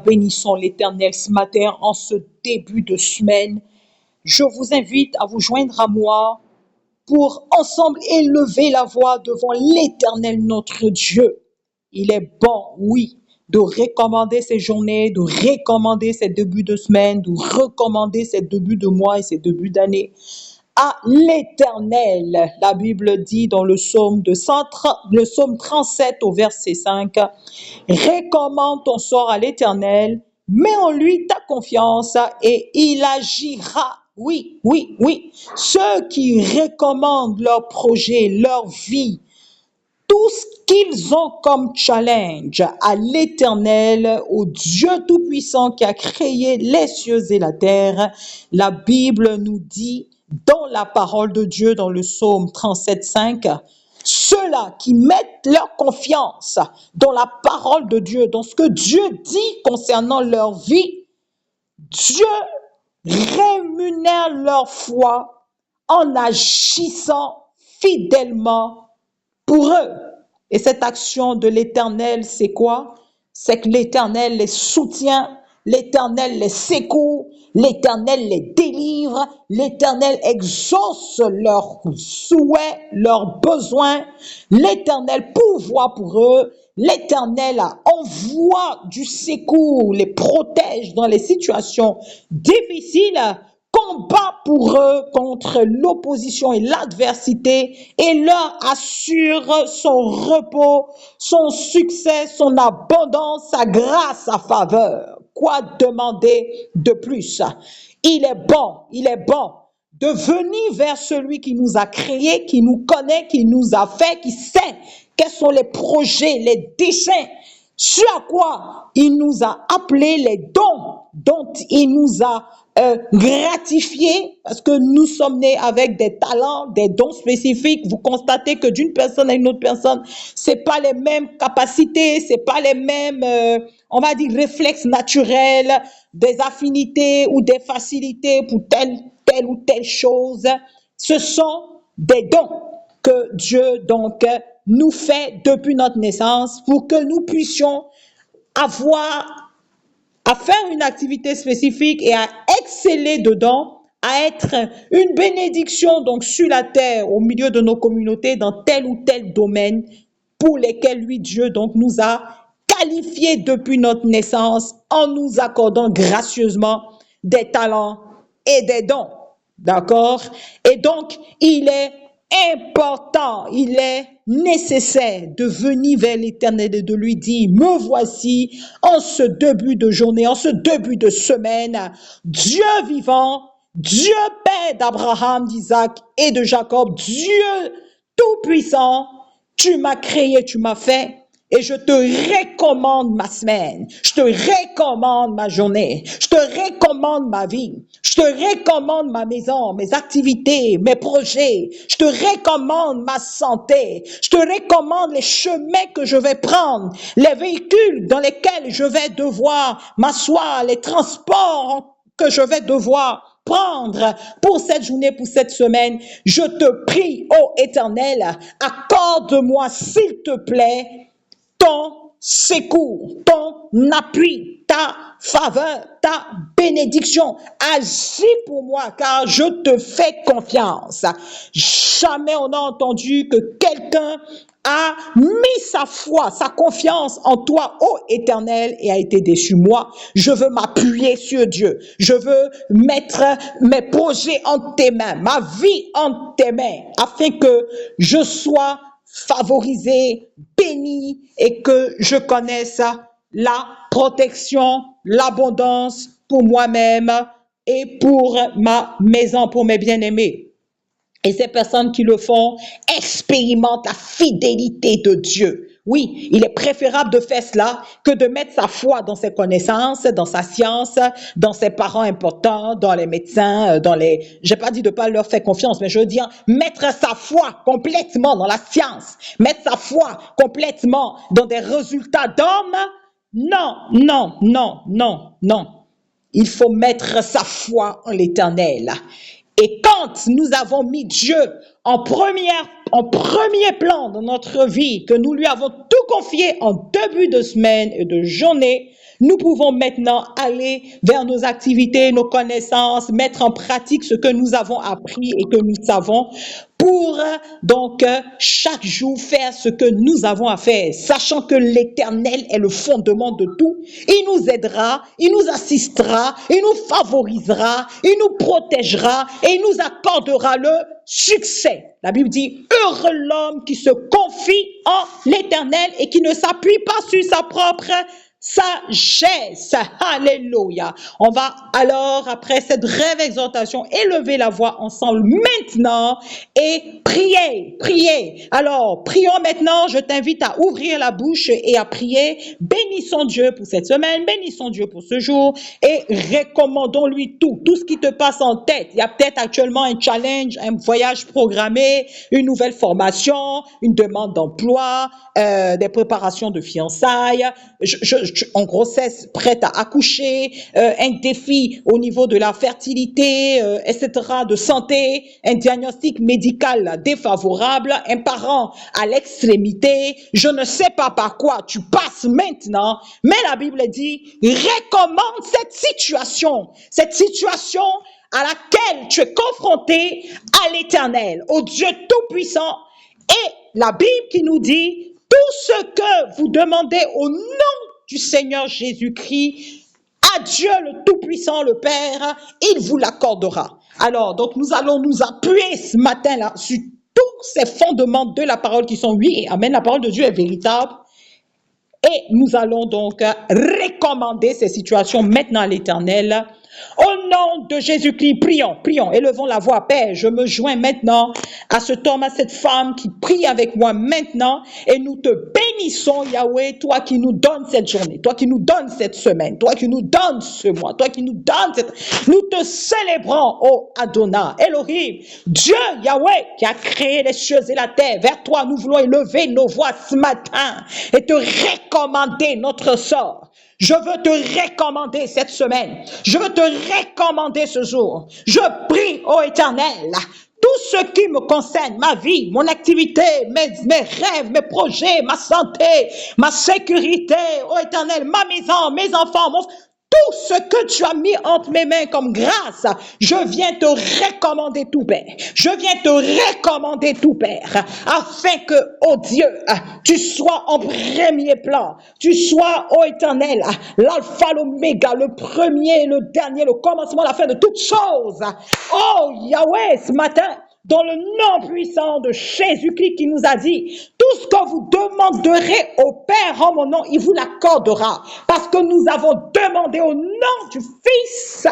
bénissons l'Éternel ce matin en ce début de semaine. Je vous invite à vous joindre à moi pour ensemble élever la voix devant l'Éternel notre Dieu. Il est bon, oui, de recommander ces journées, de recommander ces débuts de semaine, de recommander ces débuts de mois et ces débuts d'année à l'Éternel. La Bible dit dans le psaume 37 au verset 5, recommande ton sort à l'Éternel, mets en lui ta confiance et il agira. Oui, oui, oui. Ceux qui recommandent leur projet, leur vie, tout ce qu'ils ont comme challenge à l'Éternel, au Dieu Tout-Puissant qui a créé les cieux et la terre, la Bible nous dit dans la parole de Dieu, dans le psaume 37,5, ceux-là qui mettent leur confiance dans la parole de Dieu, dans ce que Dieu dit concernant leur vie, Dieu rémunère leur foi en agissant fidèlement pour eux. Et cette action de l'Éternel, c'est quoi? C'est que l'Éternel les soutient, l'Éternel les secoue, l'Éternel les délivre, l'Éternel exauce leurs souhaits, leurs besoins, l'Éternel pourvoit pour eux, l'Éternel envoie du secours, les protège dans les situations difficiles, combat pour eux contre l'opposition et l'adversité et leur assure son repos, son succès, son abondance, sa grâce, sa faveur. Quoi demander de plus? Il est bon de venir vers celui qui nous a créés, qui nous connaît, qui nous a fait, qui sait quels sont les projets, les desseins, ce à quoi il nous a appelés, les dons dont il nous a gratifiés, parce que nous sommes nés avec des talents, des dons spécifiques. Vous constatez que d'une personne à une autre personne, c'est pas les mêmes capacités, c'est pas les mêmes, on va dire, réflexes naturels, des affinités ou des facilités pour telle ou telle chose. Ce sont des dons que Dieu donc nous fait depuis notre naissance pour que nous puissions avoir à faire une activité spécifique et à exceller dedans, à être une bénédiction donc sur la terre, au milieu de nos communautés, dans tel ou tel domaine pour lesquels lui, Dieu, donc nous a qualifiés depuis notre naissance en nous accordant gracieusement des talents et des dons. D'accord? Et donc, il est important, il est nécessaire de venir vers l'Éternel et de lui dire, me voici en ce début de journée, en ce début de semaine, Dieu vivant, Dieu Père d'Abraham, d'Isaac et de Jacob, Dieu Tout-Puissant, tu m'as créé, tu m'as fait. Et je te recommande ma semaine, je te recommande ma journée, je te recommande ma vie, je te recommande ma maison, mes activités, mes projets, je te recommande ma santé, je te recommande les chemins que je vais prendre, les véhicules dans lesquels je vais devoir m'asseoir, les transports que je vais devoir prendre pour cette journée, pour cette semaine. Je te prie, ô Éternel, accorde-moi, s'il te plaît, ton secours, ton appui, ta faveur, ta bénédiction. Agis pour moi, car je te fais confiance. Jamais on a entendu que quelqu'un a mis sa foi, sa confiance en toi, ô Éternel, et a été déçu. Moi, je veux m'appuyer sur Dieu. Je veux mettre mes projets entre tes mains, ma vie entre tes mains, afin que je sois favorisé, béni et que je connaisse la protection, l'abondance pour moi-même et pour ma maison, pour mes bien-aimés. Et ces personnes qui le font expérimentent la fidélité de Dieu. Oui, il est préférable de faire cela que de mettre sa foi dans ses connaissances, dans sa science, dans ses parents importants, dans les médecins, j'ai pas dit de pas leur faire confiance, mais je veux dire, mettre sa foi complètement dans la science, mettre sa foi complètement dans des résultats d'hommes. Non, non, non, non, non. Il faut mettre sa foi en l'Éternel. Et quand nous avons mis Dieu en première en premier plan dans notre vie, que nous lui avons tout confié en début de semaine et de journée, nous pouvons maintenant aller vers nos activités, nos connaissances, mettre en pratique ce que nous avons appris et que nous savons pour donc chaque jour faire ce que nous avons à faire, sachant que l'Éternel est le fondement de tout. Il nous aidera, il nous assistera, il nous favorisera, il nous protégera et il nous accordera le succès. La Bible dit, heureux l'homme qui se confie en l'Éternel et qui ne s'appuie pas sur sa propre sagesse. Alléluia. On va alors, après cette brève exhortation, élever la voix ensemble maintenant et prier. Alors, prions maintenant. Je t'invite à ouvrir la bouche et à prier. Bénissons Dieu pour cette semaine, bénissons Dieu pour ce jour et recommandons-lui tout ce qui te passe en tête. Il y a peut-être actuellement un challenge, un voyage programmé, une nouvelle formation, une demande d'emploi, des préparations de fiançailles, en grossesse, prête à accoucher, un défi au niveau de la fertilité, etc., de santé, un diagnostic médical défavorable, un parent à l'extrémité, je ne sais pas par quoi tu passes maintenant, mais la Bible dit, recommande cette situation à laquelle tu es confronté à l'Éternel, au Dieu Tout-Puissant, et la Bible qui nous dit, tout ce que vous demandez au nom du Seigneur Jésus-Christ, à Dieu le Tout-Puissant, le Père, il vous l'accordera. Alors, donc nous allons nous appuyer ce matin-là sur tous ces fondements de la parole qui sont oui et amen. La parole de Dieu est véritable. Et nous allons donc recommander ces situations maintenant à l'Éternel. Au nom de Jésus-Christ, prions, élevons la voix. Père, je me joins maintenant à cet homme, à cette femme qui prie avec moi maintenant et nous te bénissons, Yahweh, toi qui nous donnes cette journée, toi qui nous donnes cette semaine, toi qui nous donnes ce mois, toi qui nous donnes cette... Nous te célébrons, oh Adonai, Elohim, Dieu, Yahweh, qui a créé les cieux et la terre. Vers toi, nous voulons élever nos voix ce matin et te recommander notre sort. Je veux te recommander cette semaine. Je veux te recommander ce jour. Je prie, ô Éternel, tout ce qui me concerne, ma vie, mon activité, mes rêves, mes projets, ma santé, ma sécurité, ô Éternel, ma maison, mes enfants, tout ce que tu as mis entre mes mains comme grâce, je viens te recommander tout, Père. Je viens te recommander tout, Père, afin que, oh Dieu, tu sois en premier plan. Tu sois, oh Éternel, l'alpha, l'oméga, le premier, le dernier, le commencement, la fin de toutes choses. Oh Yahweh, ce matin, dans le nom puissant de Jésus-Christ qui nous a dit, tout ce que vous demanderez au Père en mon nom, il vous l'accordera. Parce que nous avons demandé au nom du Fils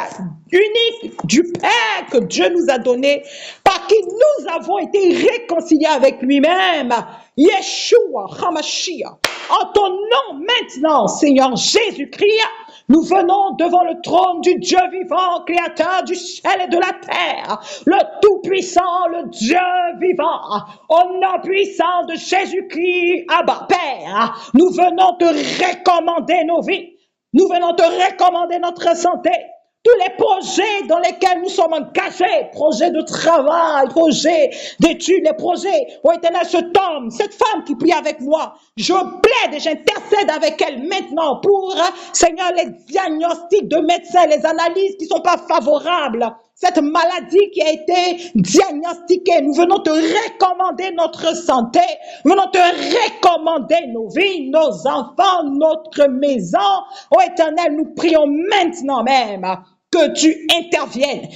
unique du Père que Dieu nous a donné, par qui nous avons été réconciliés avec lui-même. Yeshua HaMashiach. En ton nom maintenant, Seigneur Jésus-Christ, nous venons devant le trône du Dieu vivant, créateur du ciel et de la terre, le Tout-Puissant, le Dieu vivant, au nom puissant de Jésus-Christ, Abba Père, nous venons te recommander nos vies, nous venons te recommander notre santé, tous les projets dans lesquels nous sommes engagés, projets de travail, projets d'études, les projets, oh Éternel, cet homme, cette femme qui prie avec moi, je plaide et j'intercède avec elle maintenant pour, Seigneur, les diagnostics de médecins, les analyses qui ne sont pas favorables, cette maladie qui a été diagnostiquée. Nous venons te recommander notre santé, nous venons te recommander nos vies, nos enfants, notre maison. Oh Éternel, nous prions maintenant même que tu interviennes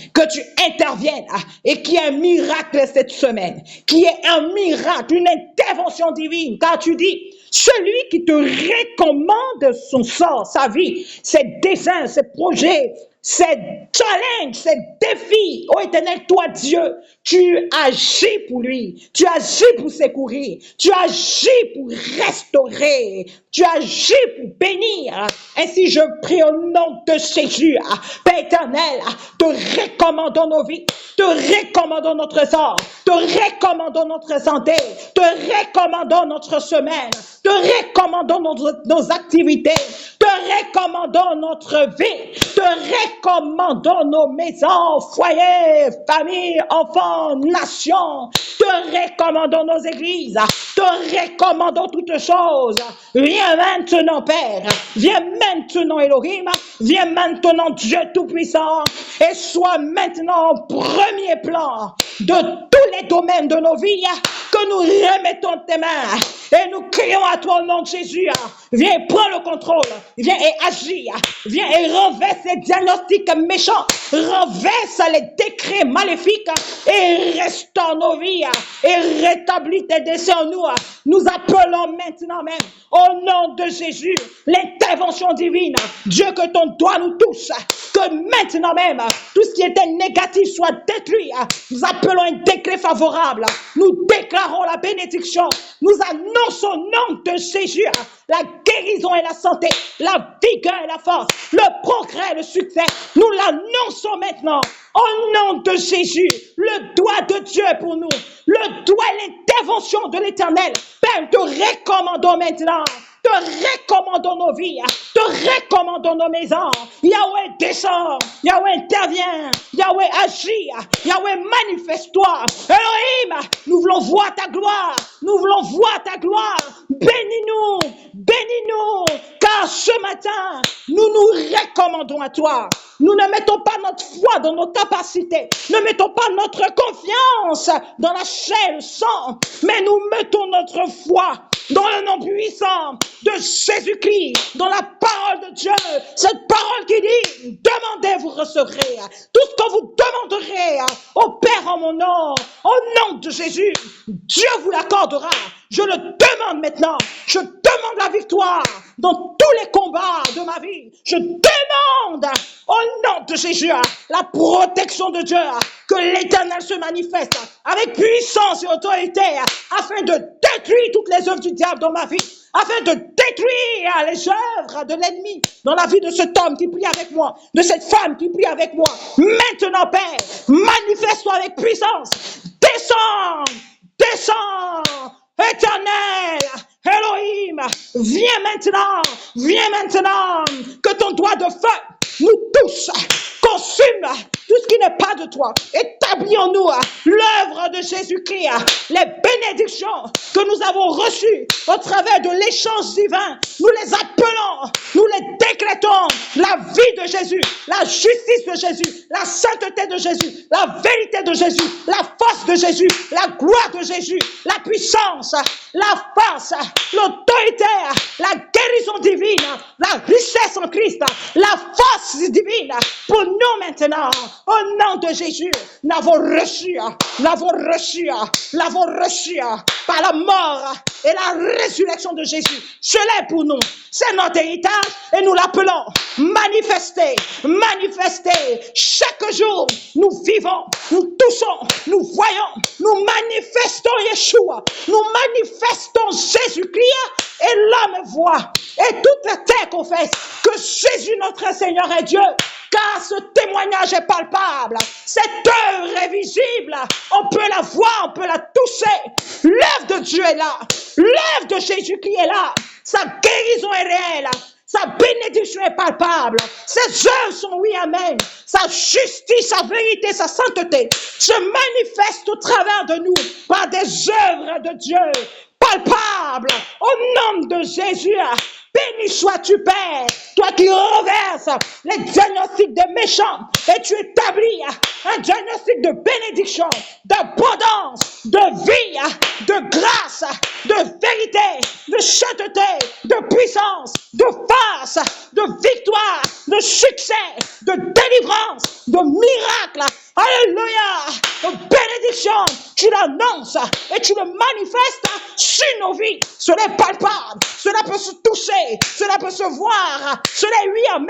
et qu'il y ait un miracle cette semaine, qu'il y ait un miracle, une intervention divine, car tu dis, celui qui te recommande son sort, sa vie, ses desseins, ses projets, ces challenges, ces défis, oh Éternel, toi Dieu, tu agis pour lui, tu agis pour secourir, tu agis pour restaurer, tu agis pour bénir. Ainsi je prie au nom de Jésus, Père éternel, te recommandons nos vies, te recommandons notre sort, te te recommandons notre santé, te recommandons notre semaine, te recommandons nos activités, te recommandons notre vie, te recommandons nos maisons, foyers, familles, enfants, nations, te recommandons nos églises, te recommandons toutes choses. Viens maintenant, Père, viens maintenant, Elohim, viens maintenant, Dieu Tout-Puissant, et sois maintenant au premier plan de tous les domaines de nos vies que nous remettons de tes mains et nous crions à toi au nom de Jésus. Viens et prends le contrôle, viens et agis, viens et renverse les diagnostics méchants, renverse les décrets maléfiques et restaure nos vies et rétablis tes désirs en nous. Nous appelons maintenant même au nom de Jésus l'intervention divine. Dieu, que ton doigt nous touche, que maintenant même tout ce qui était négatif soit détruit. Nous appelons un décret favorable. Nous déclarons la bénédiction. Nous annonçons au nom de Jésus la guérison et la santé, la vigueur et la force, le progrès et le succès. Nous l'annonçons maintenant au nom de Jésus. Le doigt de Dieu pour nous, le doigt et l'intervention de l'Éternel. Père, te recommandons maintenant. Te recommandons nos vies, te recommandons nos maisons. Yahweh descend, Yahweh intervient, Yahweh agit, Yahweh manifeste-toi. Elohim, nous voulons voir ta gloire, nous voulons voir ta gloire. Bénis-nous, bénis-nous, car ce matin, nous nous recommandons à toi. Nous ne mettons pas notre foi dans nos capacités, ne mettons pas notre confiance dans la chair et le sang, mais nous mettons notre foi dans le nom puissant de Jésus-Christ, dans la parole de Dieu, cette parole qui dit, demandez, vous recevrez. Tout ce que vous demanderez au Père en mon nom, au nom de Jésus, Dieu vous l'accordera. Je le demande maintenant. Je demande la victoire dans tous les combats de ma vie. Je demande au nom de Jésus la protection de Dieu, que l'Éternel se manifeste avec puissance et autorité afin de détruire toutes les œuvres du diable dans ma vie, afin de détruire les œuvres de l'ennemi dans la vie de cet homme qui prie avec moi, de cette femme qui prie avec moi. Maintenant, Père, manifeste-toi avec puissance. Descends, descends, Éternel, Elohim, viens maintenant, que ton doigt de feu nous touche, consume tout ce qui n'est pas de toi, établis en nous l'œuvre de Jésus-Christ, les bénédictions que nous avons reçues au travers de l'échange divin, nous les appelons, nous les décrétons, la vie de Jésus, la justice de Jésus, la sainteté de Jésus, la vérité de Jésus, la force de Jésus, la gloire de Jésus, la puissance, la force, l'autorité, la guérison divine, la richesse en Christ, la force divine pour nous maintenant, au nom de Jésus, l'avons reçu par la mort et la résurrection de Jésus. Cela est pour nous, c'est notre héritage et nous l'appelons manifester. Chaque jour, nous vivons, nous touchons, nous voyons, nous manifestons Yeshua, nous manifestons Jésus-Christ et l'homme voit et toute la terre confesse que Jésus notre Seigneur est Dieu. Car ce témoignage est palpable, cette œuvre est visible, on peut la voir, on peut la toucher. L'œuvre de Dieu est là, l'œuvre de Jésus-Christ est là, sa guérison est réelle, sa bénédiction est palpable, ses œuvres sont oui, amen, sa justice, sa vérité, sa sainteté se manifestent au travers de nous par des œuvres de Dieu palpables, au nom de Jésus. Béni sois-tu, Père, toi qui renverses les diagnostics des méchants et tu établis un diagnostic de bénédiction, d'abondance, de vie, de grâce, de vérité, de sainteté, de puissance, de force, de victoire, de succès, de délivrance, de miracle. Alléluia! De bénédiction, tu l'annonces et tu le manifestes sur nos vies. Cela est palpable, cela peut se toucher, cela peut se voir, cela est oui, amen.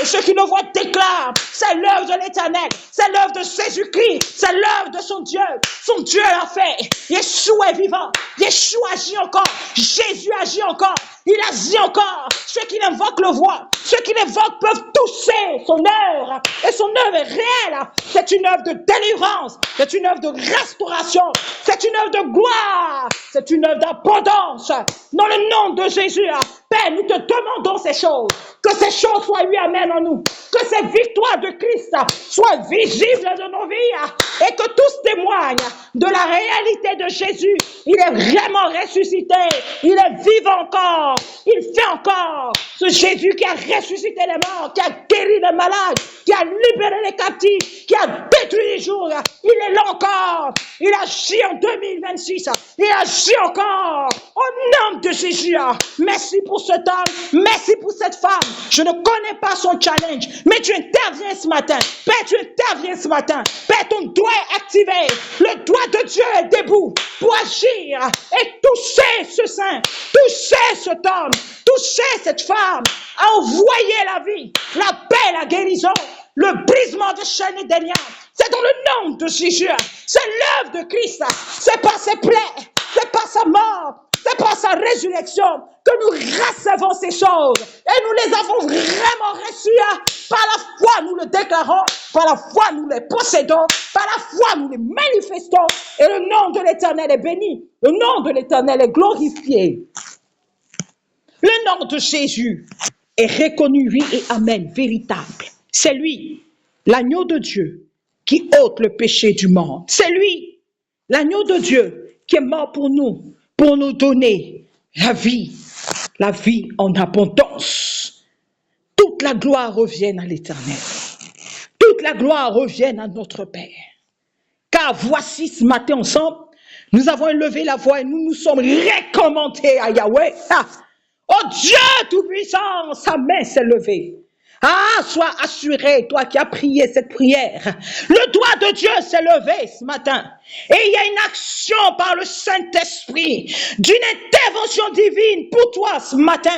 Et ceux qui le voient déclare, c'est l'œuvre de l'Éternel, c'est l'œuvre de Jésus-Christ, c'est l'œuvre de son Dieu. Son Dieu l'a fait. Yeshua est vivant. Yeshua agit encore. Jésus agit encore. Il agit encore. Ceux qui l'invoquent le voient. Ceux qui l'invoquent peuvent toucher son œuvre. Et son œuvre est réelle. C'est une œuvre de délivrance. C'est une œuvre de restauration. C'est une œuvre de gloire. C'est une œuvre d'abondance. Dans le nom de Jésus, Père, nous te demandons ces choses. Que ces choses soient lui amènent en nous. Que ces victoires de Christ soient visibles de nos vies. Et que tous témoignent de la réalité de Jésus. Il est vraiment ressuscité. Il est vivant encore. Il fait encore. Ce Jésus qui a ressuscité les morts, qui a guéri les malades, qui a libéré les captifs, qui a détruit les jours. Il est là encore. Il agit en 2026. Il agit encore. Au nom de Jésus. Merci pour cet homme. Merci pour cette femme. Je ne connais pas son challenge, mais tu interviens ce matin. Père, tu interviens ce matin. Père, ton doigt est activé. Le doigt de Dieu est debout pour agir et toucher ce saint, toucher cet homme, toucher cette femme, à envoyer la vie, la paix, la guérison, le brisement des chaînes et des liens. C'est dans le nom de Jésus. C'est l'œuvre de Christ. C'est pas ses plaies, c'est pas sa mort, c'est par sa résurrection que nous recevons ces choses. Et nous les avons vraiment reçues. Par la foi, nous le déclarons. Par la foi, nous les possédons. Par la foi, nous les manifestons. Et le nom de l'Éternel est béni. Le nom de l'Éternel est glorifié. Le nom de Jésus est reconnu, oui et amen, véritable. C'est lui, l'agneau de Dieu, qui ôte le péché du monde. C'est lui, l'agneau de Dieu, qui est mort pour nous donner la vie en abondance. Toute la gloire revient à l'Éternel. Toute la gloire revient à notre Père. Car voici ce matin ensemble, nous avons élevé la voix et nous nous sommes recommandés à Yahweh. Oh Dieu Tout-Puissant, sa main s'est levée. Sois assuré, toi qui as prié cette prière. Le doigt de Dieu s'est levé ce matin. Et il y a une action par le Saint-Esprit, d'une intervention divine pour toi ce matin.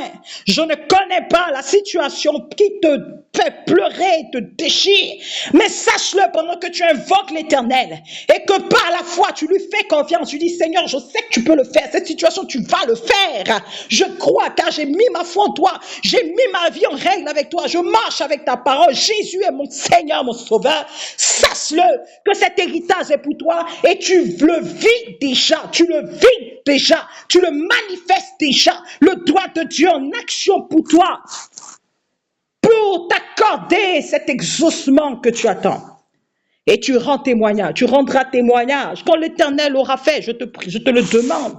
Je ne connais pas la situation qui te fait pleurer, te déchire, mais sache-le pendant que tu invoques l'Éternel et que par la foi tu lui fais confiance. Tu dis Seigneur, je sais que tu peux le faire. Cette situation, tu vas le faire. Je crois car j'ai mis ma foi en toi. J'ai mis ma vie en règle avec toi. Je marche avec ta parole. Jésus est mon Seigneur, mon Sauveur. Sache-le que cet héritage est pour toi et tu le vis déjà. Tu le vis déjà. Tu le manifestes déjà. Le doigt de Dieu en action pour toi. Pour t'accorder cet exaucement que tu attends. Et tu rends témoignage, tu rendras témoignage. Quand l'Éternel aura fait, je te le demande.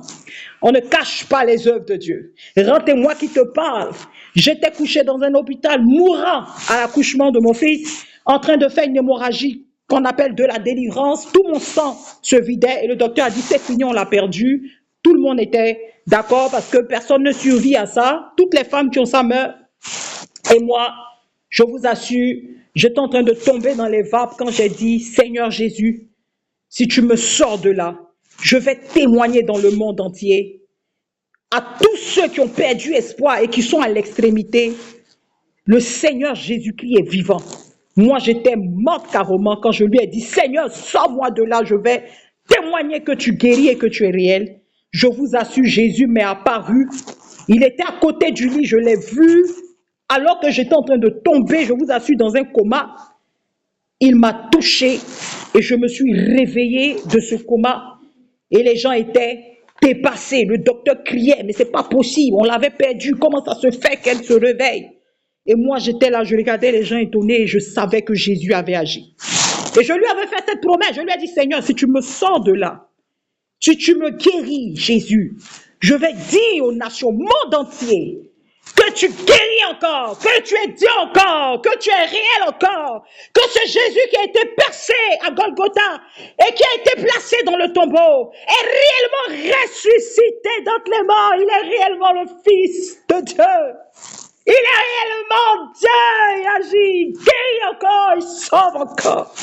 On ne cache pas les œuvres de Dieu. Rends-moi qui te parle. J'étais couché dans un hôpital mourant à l'accouchement de mon fils, en train de faire une hémorragie qu'on appelle de la délivrance. Tout mon sang se vidait et le docteur a dit c'est fini, on l'a perdu. Tout le monde était d'accord parce que personne ne survit à ça. Toutes les femmes qui ont ça meurent. Et moi, je vous assure, j'étais en train de tomber dans les vapes quand j'ai dit, Seigneur Jésus, si tu me sors de là, je vais témoigner dans le monde entier à tous ceux qui ont perdu espoir et qui sont à l'extrémité. Le Seigneur Jésus-Christ est vivant. Moi, j'étais morte carrément quand je lui ai dit, Seigneur, sors-moi de là, je vais témoigner que tu guéris et que tu es réel. Je vous assure, Jésus m'est apparu. Il était à côté du lit, je l'ai vu. Alors que j'étais en train de tomber, je vous assure, dans un coma, il m'a touché et je me suis réveillée de ce coma. Et les gens étaient dépassés. Le docteur criait, mais c'est pas possible, on l'avait perdu. Comment ça se fait qu'elle se réveille? Et moi, j'étais là, je regardais les gens étonnés et je savais que Jésus avait agi. Et je lui avais fait cette promesse. Je lui ai dit, Seigneur, si tu me sors de là, si tu me guéris, Jésus, je vais dire aux nations, au monde entier, que tu guéris encore, que tu es Dieu encore, que tu es réel encore, que ce Jésus qui a été percé à Golgotha et qui a été placé dans le tombeau est réellement ressuscité d'entre les morts. Il est réellement le Fils de Dieu. Il est réellement Dieu. Il agit, il guérit encore, il sauve encore.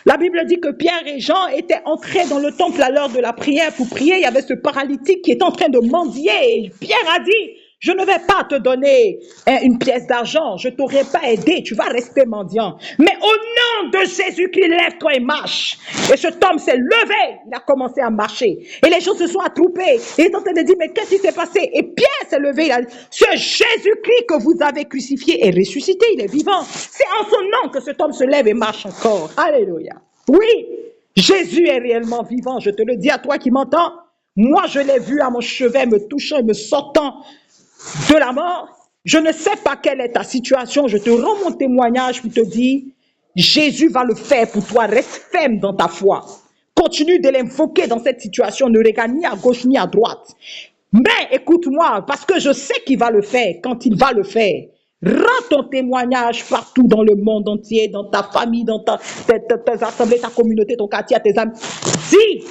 La Bible dit que Pierre et Jean étaient entrés dans le temple à l'heure de la prière pour prier. Il y avait ce paralytique qui était en train de mendier. Et Pierre a dit, Je ne vais pas te donner une pièce d'argent. Je ne t'aurais pas aidé. Tu vas rester mendiant. Mais au nom de Jésus-Christ, lève-toi et marche. Et cet homme s'est levé. Il a commencé à marcher. Et les gens se sont attroupés. Il est en train de dire, mais qu'est-ce qui s'est passé? Et Pierre s'est levé. Il a dit, ce Jésus-Christ que vous avez crucifié est ressuscité. Il est vivant. C'est en son nom que cet homme se lève et marche encore. Alléluia. Oui, Jésus est réellement vivant. Je te le dis à toi qui m'entends. Moi, je l'ai vu à mon chevet me touchant et me sortant de la mort. Je ne sais pas quelle est ta situation. Je te rends mon témoignage pour te dire, Jésus va le faire pour toi. Reste ferme dans ta foi. Continue de l'invoquer dans cette situation. Ne regarde ni à gauche ni à droite. Mais écoute-moi, parce que je sais qu'il va le faire. Quand il va le faire, rends ton témoignage partout dans le monde entier, dans ta famille, dans tes assemblées, ta communauté, ton quartier, tes amis. Dis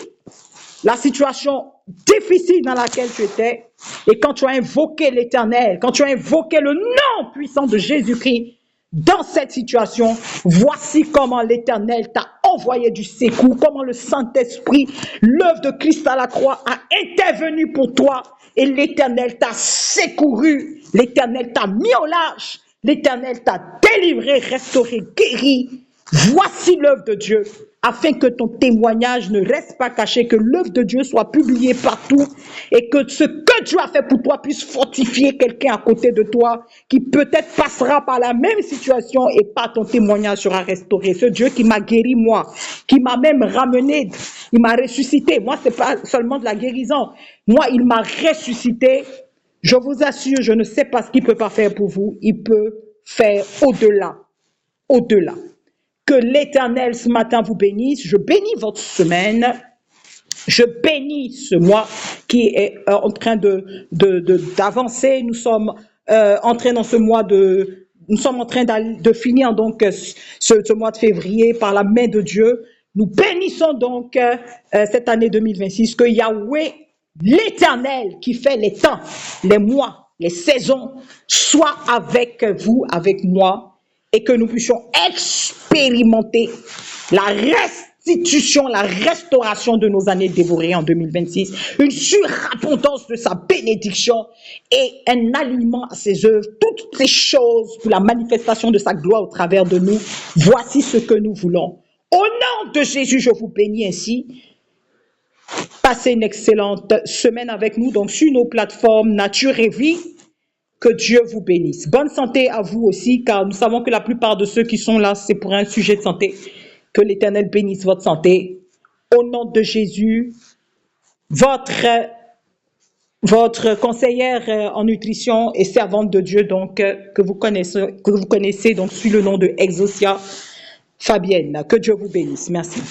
la situation difficile dans laquelle tu étais, et quand tu as invoqué l'Éternel, quand tu as invoqué le nom puissant de Jésus-Christ dans cette situation, voici comment l'Éternel t'a envoyé du secours, comment le Saint-Esprit, l'œuvre de Christ à la croix, a intervenu pour toi, et l'Éternel t'a secouru, l'Éternel t'a mis au large, l'Éternel t'a délivré, restauré, guéri. Voici l'œuvre de Dieu, afin que ton témoignage ne reste pas caché, que l'œuvre de Dieu soit publiée partout et que ce que Dieu a fait pour toi puisse fortifier quelqu'un à côté de toi qui peut-être passera par la même situation et pas ton témoignage sera restauré. Ce Dieu qui m'a guéri moi, qui m'a même ramené, il m'a ressuscité. Moi, c'est pas seulement de la guérison. Moi, il m'a ressuscité. Je vous assure, je ne sais pas ce qu'il peut pas faire pour vous. Il peut faire au-delà, au-delà. Que l'Éternel ce matin vous bénisse. Je bénis votre semaine. Je bénis ce mois qui est en train d'avancer. Nous sommes entrés dans ce mois nous sommes en train de finir donc ce mois de février par la main de Dieu. Nous bénissons donc cette année 2026 que Yahweh, l'Éternel qui fait les temps, les mois, les saisons, soit avec vous, avec moi, et que nous puissions expérimenter la restitution, la restauration de nos années dévorées en 2026, une surabondance de sa bénédiction et un alignement à ses œuvres, toutes ces choses pour la manifestation de sa gloire au travers de nous. Voici ce que nous voulons. Au nom de Jésus, je vous bénis ainsi. Passez une excellente semaine avec nous, donc sur nos plateformes Nature et Vie. Que Dieu vous bénisse. Bonne santé à vous aussi, car nous savons que la plupart de ceux qui sont là, c'est pour un sujet de santé. Que l'Éternel bénisse votre santé. Au nom de Jésus, votre conseillère en nutrition et servante de Dieu, donc, que vous connaissez donc, sous le nom de Exosia Fabienne. Que Dieu vous bénisse. Merci.